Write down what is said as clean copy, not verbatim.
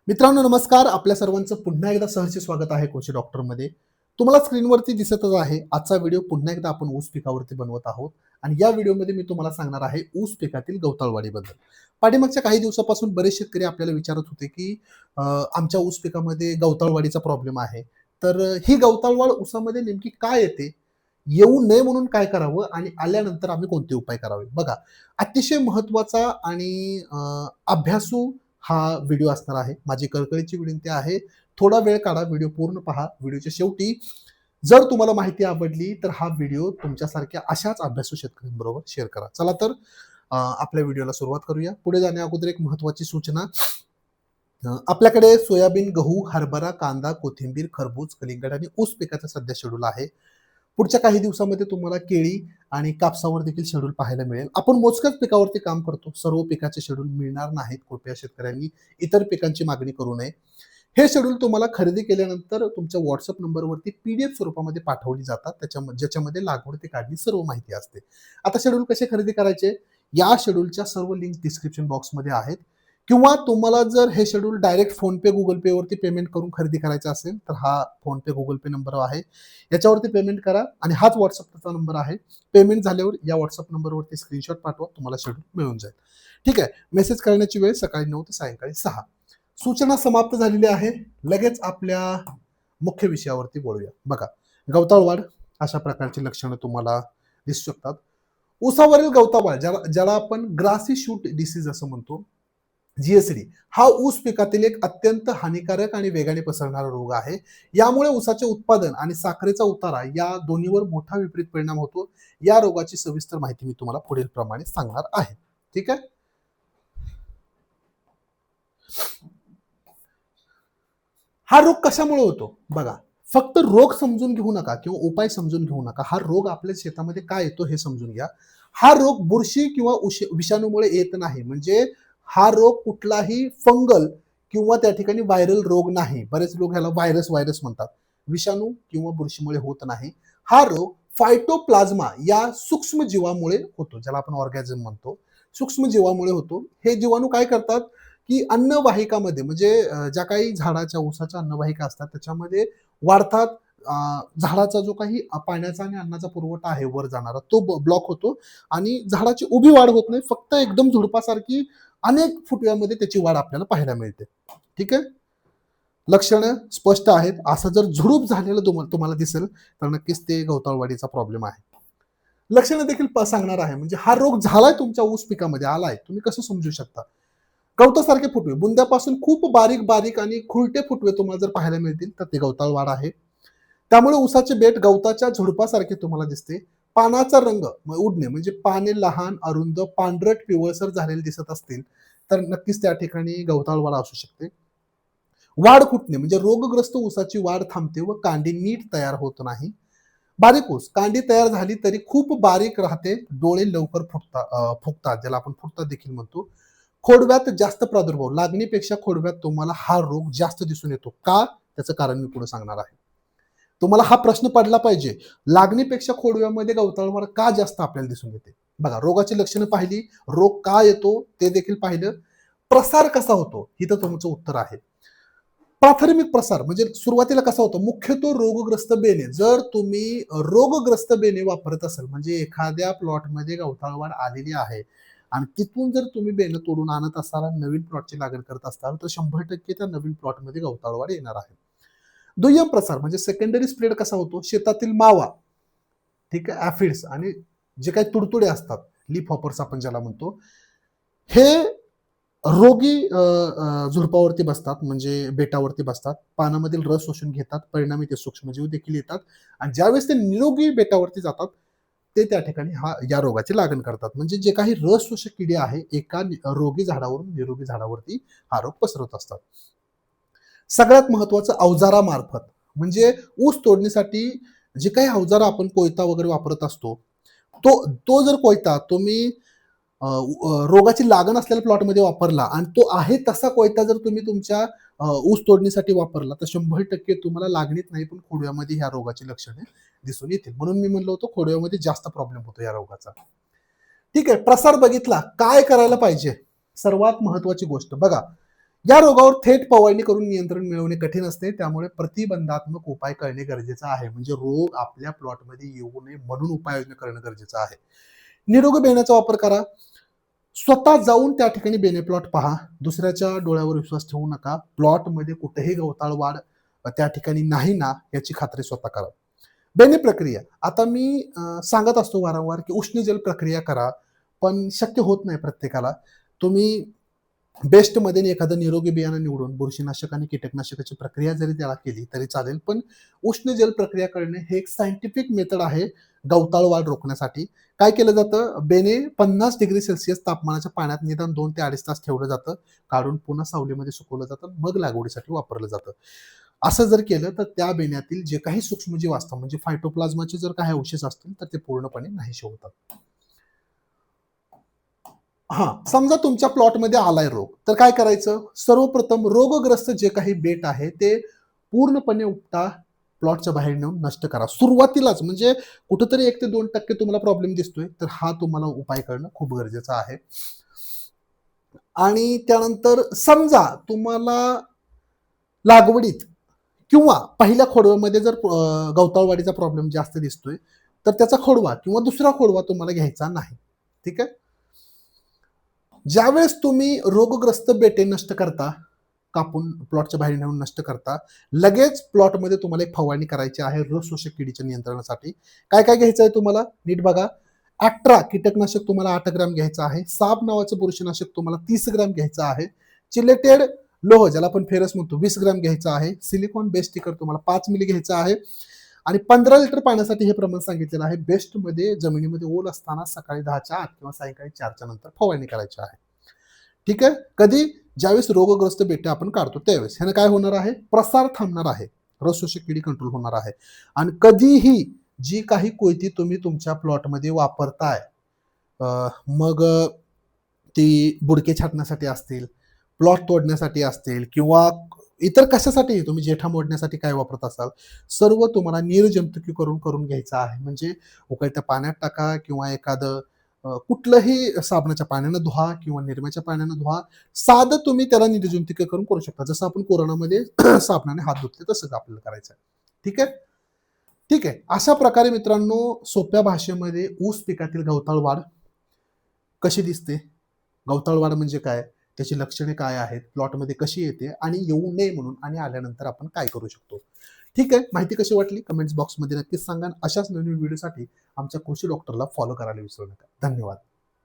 मित्रांनो नमस्कार. आपल्या सर्वांचं पुन्हा एकदा सहर्ष स्वागत आहे कृषी डॉक्टरमध्ये. तुम्हाला स्क्रीनवरती दिसतच आहे. आजचा व्हिडिओ पुन्हा एकदा आपण ऊस पिकावरती बनवत आहोत आणि या व्हिडिओमध्ये मी तुम्हाला सांगणार आहे ऊस पिकातील गवताळवाढीबद्दल. पाठीमागच्या काही दिवसापासून बरेच शेतकरी आपल्याला विचारत होते, की आमच्या ऊस पिकामध्ये गवताळवाढीचा प्रॉब्लेम आहे. तर ही गवताळवाढ ऊसामध्ये नेमकी काय येते? येऊ नये म्हणून काय करावं आणि आल्यानंतर आम्ही कोणते उपाय करावे? बघा, अतिशय महत्त्वाचा आणि अभ्यासू हा व्हिडिओ असणार आहे. माझी कळकळीची विनंती आहे, थोडा वेळ काढा, व्हिडिओ पूर्ण पहा. व्हिडिओच्या शेवटी जर तुम्हाला माहिती आवडली, तर हा व्हिडिओ तुमच्यासारख्या अशाच अभ्यासू शेतकऱ्यांबरोबर शेअर करा. चला तर आपल्या व्हिडिओला सुरुवात करूया. पुढे जाण्या अगोदर एक महत्त्वाची सूचना. आपल्याकडे सोयाबीन, गहू, हरभरा, कांदा, कोथिंबीर, खरबूज, कलिंगड आणि ऊस पिकाचं सध्या शेड्यूल आहे. पुढच्या काही दिवसामध्ये तुम्हाला केळी आणि कापसावर देखील शेड्यूल पाहायला मिळेल. आपण मोजक्याच पिकावरती काम करतो. सर्व पिकाचे शेड्यूल मिळणार नाहीत. कृपया शेतकऱ्यांनी इतर पिकांची मागणी करू नये. हे शेड्यूल तुम्हाला खरेदी केल्यानंतर तुमच्या WhatsApp नंबरवरती PDF स्वरूपामध्ये पाठवली जातात. ज्याच्यामध्ये लागवड ते काढणी सर्व माहिती असते. आता शेड्यूल कसे खरेदी करायचे? या शेड्यूलच्या सर्व लिंक डिस्क्रिप्शन बॉक्समध्ये आहेत. किंवा तुम्हाला जर हे शेड्यूल डायरेक्ट फोनपे, गुगल पे वरती पेमेंट करून खरेदी करायचं असेल, तर हा फोनपे, गुगल पे नंबर आहे. याच्यावरती पेमेंट करा आणि हाच WhatsAppचा नंबर आहे. पेमेंट झाल्यावर या WhatsApp नंबरवरती स्क्रीनशॉट पाठवा. तुम्हाला शेड्यूल मिळून जाईल. ठीक आहे. मेसेज करण्याची वेळ सकाळी 9 ते सायंकाळी 6. सूचना समाप्त झालेली आहे. लगेच आपल्या मुख्य विषयावरती बोलूया. बघा, गवताळ वाढ अशा प्रकारची लक्षणं तुम्हाला दिसू शकतात. ऊसावरील गवताळ वाढ ज्याला आपण ग्रासी शूट डिसीज असं म्हणतो, GSD, हा ऊस पिकातील एक अत्यंत हानिकारक आणि वेगाने पसरणारा रोग आहे. यामुळे ऊसाचे उत्पादन आणि साखरेचा उतारा या दोन्हीवर मोठा विपरीत परिणाम होतो. या रोगाची सविस्तर माहिती मी तुम्हाला पुढील प्रमाणे सांगणार आहे. ठीक आहे. हा रोग कशामुळे होतो? बघा, फक्त रोग समजून घेऊ नका किंवा उपाय समजून घेऊ नका. हा रोग आपल्या शेतामध्ये का येतो हे समजून घ्या. हा रोग बुरशी किंवा विषाणूमुळे येत नाही. म्हणजे हा रोग कुठलाही फंगल किंवा त्या ठिकाणी व्हायरल रोग नाही. बरेच लोक ह्याला व्हायरस म्हणतात. विषाणू किंवा बुरशीमुळे होत नाही. हा रोग फायटोप्लाझ्मा या सूक्ष्म जीवामुळे होतो, ज्याला आपण ऑर्गॅनिझम म्हणतो. सूक्ष्म जीवामुळे होतो. हे जीवाणू काय करतात, की अन्नवाहिकामध्ये म्हणजे ज्या काही झाडाच्या ऊसाच्या अन्नवाहिका असतात त्याच्यामध्ये वाढतात. झाडाचा जो काही पाण्याचा आणि अन्नाचा पुरवठा आहे वर जाणारा, तो ब्लॉक होतो आणि झाडाची उभी वाढ होत नाही. फक्त एकदम झुडपासारखी अनेक फुटव्यामध्ये त्याची वाढ आपल्याला पाहायला मिळते. ठीक आहे. लक्षणं स्पष्ट आहेत. असं जर झुडूप झालेलं तुम्हाला दिसेल, तर नक्कीच ते गवताळवाढीचा प्रॉब्लेम आहे. लक्षणं देखील सांगणार आहे. म्हणजे हा रोग झालाय तुमच्या ऊस पिकामध्ये आलाय, तुम्ही कसं समजू शकता? गवतासारखे फुटवे, बुंद्यापासून खूप बारीक बारीक आणि खुलटे फुटवे तुम्हाला जर पाहायला मिळतील, तर ते गवताळ वाढ आहे. त्यामुळे ऊसाचे बेट गवताच्या झुडपासारखे तुम्हाला दिसते. पानाचा रंग उडणे म्हणजे पाने लहान, अरुंद, पांढरट, पिवळसर झालेले दिसत असतील, तर नक्कीच त्या ठिकाणी गवताळ वाढ असू शकते. वाढ खुटणे म्हणजे रोगग्रस्त ऊसाची वाढ थांबते व कांडी नीट तयार होत नाही. बारीक ऊस, कांडी तयार झाली तरी खूप बारीक राहते. डोळे लवकर फुगतात, ज्याला आपण फुटतात देखील म्हणतो. खोडव्यात जास्त प्रादुर्भाव, लागणीपेक्षा खोडव्यात तुम्हाला हा रोग जास्त दिसून येतो. का? त्याचं कारण मी पुढे सांगणार आहे. तुम्हाला हा प्रश्न पडला पाहिजे. लागणीपेक्षा खोडव्यामध्ये गवताळवाढ का जास्त आपल्याला दिसून येते? बघा, रोगाची लक्षणं पाहिली, रोग का येतो ते देखील पाहिलं. प्रसार कसा होतो? इथं तुमचं उत्तर आहे. प्राथमिक प्रसार म्हणजे सुरुवातीला कसा होतो? मुख्यतः रोगग्रस्त बेने. जर तुम्ही रोगग्रस्त बेने वापरत असाल, म्हणजे एखाद्या प्लॉटमध्ये गवताळ वाढ आलेली आहे आणि तिथून जर तुम्ही बेनं तोडून आणत असाल आणि नवीन प्लॉटची लागण करत असाल, तर 100% त्या नवीन प्लॉटमध्ये गवताळ वाढ येणार आहे. दुय्यम प्रसार म्हणजे सेकंडरी स्प्रेड कसा होतो? शेतातील मावा, ठीक आहे, ऍफिड्स आणि जे काही तुडतुडे असतात, लीफ हॉपर्स आपण ज्याला म्हणतो, हे रोगी झुडपावरती बसतात, म्हणजे बेटावरती बसतात. पानामधील रस शोषून घेतात. परिणामी ते सूक्ष्मजीव देखील येतात आणि ज्यावेळेस ते निरोगी बेटावरती जातात, ते त्या ठिकाणी या रोगाची लागण करतात. म्हणजे जे काही रस शोषक किडे आहे, एका रोगी झाडावरून निरोगी झाडावरती हा रोग पसरवत असतात. सगळ्यात महत्वाचं अवजारामार्फत म्हणजे ऊस तोडणीसाठी जे काही अवजार आपण कोयता वगैरे वापरत असतो, तो तो जर कोयता तुम्ही रोगाची लागण असलेल्या प्लॉटमध्ये वापरला आणि तो आहे तसा कोयता जर तुम्ही तुमच्या ऊस तोडणीसाठी वापरला, तर 100% तुम्हाला लागणीत नाही पण खोडव्यामध्ये ह्या रोगाची लक्षणे दिसून येतील. म्हणून मी म्हणलो होतो खोडव्यामध्ये जास्त प्रॉब्लेम होतो या रोगाचा. ठीक आहे. प्रसार बघितला. काय करायला पाहिजे? सर्वात महत्वाची गोष्ट बघा, या रोगावर थेट फवारणी करून नियंत्रण मिळवणे कठीण असते, त्यामुळे प्रतिबंधात्मक उपाय करणे गरजेचं आहे. म्हणजे रोग आपल्या प्लॉटमध्ये येऊ नये म्हणून उपाययोजना करणं गरजेचं आहे. निरोगी बेण्याचा वापर करा. स्वतः जाऊन त्या ठिकाणी बेने प्लॉट पहा. दुसऱ्याच्या डोळ्यावर विश्वास ठेवू नका. प्लॉटमध्ये कुठेही गवताळ वाढ त्या ठिकाणी नाही ना याची खात्री स्वतः करा. बेने प्रक्रिया. आता मी सांगत असतो वारंवार की उष्ण जल प्रक्रिया करा, पण शक्य होत नाही प्रत्येकाला. तुम्ही बेस्टमध्ये एखादं निरोगी बियाणं निवडून बुरशीनाशक आणि कीटकनाशकाची प्रक्रिया जरी त्याला केली तरी चालेल. पण उष्ण जल प्रक्रिया करणे हे एक सायंटिफिक मेथड आहे गवताळ वाढ रोखण्यासाठी. काय केलं जातं? बेने 50 डिग्री सेल्सिअस तापमानाच्या पाण्यात निदान 2 ते 2.5 तास ठेवलं जातं. काढून पुन्हा सावलीमध्ये सुकवलं जातं. मग लागवडीसाठी वापरलं जातं. असं जर केलं तर त्या बेण्यातील जे काही सूक्ष्मजीव असतात म्हणजे फायटोप्लाझ्माचे जर काही अवशेष असतील तर ते पूर्णपणे नाहीसे होतात. हां, समजा तुमच्या प्लॉटमध्ये आलाय रोग, तर काय करायचं? सर्वप्रथम रोगग्रस्त जे काही बेट आहे, ते पूर्णपणे उपटा प्लॉटच्या बाहेर नेऊन नष्ट करा. सुरुवातीलाच म्हणजे कुठेतरी 1 ते 2% तुम्हाला प्रॉब्लेम दिसतोय, तर हा तुम्हाला उपाय करणं खूप गरजेचं आहे. आणि त्यानंतर समजा तुम्हाला लागवडीत किंवा पहिल्या खोडव्यामध्ये जर गवताळ वाढीचा प्रॉब्लेम जास्त दिसतोय, तर त्याचा खोडवा किंवा दुसरा खोडवा तुम्हाला घ्यायचा नाही. ठीक आहे? ज्यावेळेस तुम्ही रोगग्रस्त बेटे नष्ट करता, कापून प्लॉटच्या बाहेर नेऊन नष्ट करता, लगेच प्लॉटमध्ये तुम्हाला एक फवारणी करायची आहे रस शोषक किडीच्या नियंत्रणासाठी. काय काय घ्यायचं आहे तुम्हाला? नीट बघा. ॲक्ट्रा कीटकनाशक तुम्हाला 8 ग्रॅम घ्यायचं आहे. साप नावाचं बुरशीनाशक तुम्हाला 30 ग्रॅम घ्यायचं आहे. चिलेटेड लोह ज्याला आपण फेरस म्हणतो 20 ग्रॅम घ्यायचं आहे. सिलिकॉन बेस स्टिकर तुम्हाला 5 मिली घ्यायचं आहे. आणि 15 लिटर पाण्यासाठी हे प्रमाण सांगितलेलं आहे. बेस्टमध्ये जमिनीमध्ये ओल असताना सकाळी 10च्या आत किंवा सायंकाळी 4च्या नंतर फवारणी करायची आहे. ठीक आहे? कधी? ज्यावेळेस रोगग्रस्त बेटे आपण काढतो त्यावेळेस. ह्यानं काय होणार आहे? प्रसार थांबणार आहे. रस शोषक किडी कंट्रोल होणार आहे. आणि कधीही जी काही कोयती तुम्ही तुमच्या प्लॉटमध्ये वापरताय, मग ती बुडके छाटण्यासाठी असतील, प्लॉट तोडण्यासाठी असतील किंवा इतर कशासाठी तुम्ही जेठा मोडण्यासाठी काय वापरत असाल, सर्व तुम्हाला निर्जंतुकीकरण करून घ्यायचं आहे. म्हणजे उकळत्या पाण्यात टाका किंवा एखादं कुठलंही साबणाच्या पाण्यानं धुवा किंवा निरम्याच्या पाण्यानं धुवा. साधं तुम्ही त्याला निर्जंतुकीकरण करू शकता. जसं आपण कोरोनामध्ये साबणाने हात धुतले तसंच आपल्याला करायचं आहे. ठीक आहे? ठीक आहे. अशा प्रकारे मित्रांनो सोप्या भाषेमध्ये ऊस पिकातील गवताळ वाढ कशी दिसते? गवताळ वाढ म्हणजे काय? त्याची लक्षणे काय आहेत? प्लॉटमध्ये कशी येते आणि येऊ नये म्हणून आणि आल्यानंतर आपण काय करू शकतो? ठीक आहे. माहिती कशी वाटली? कमेंट्स बॉक्समध्ये नक्कीच सांगा. अशाच नवीन व्हिडिओसाठी आमच्या कृषी डॉक्टरला फॉलो करायला विसरू नका. धन्यवाद.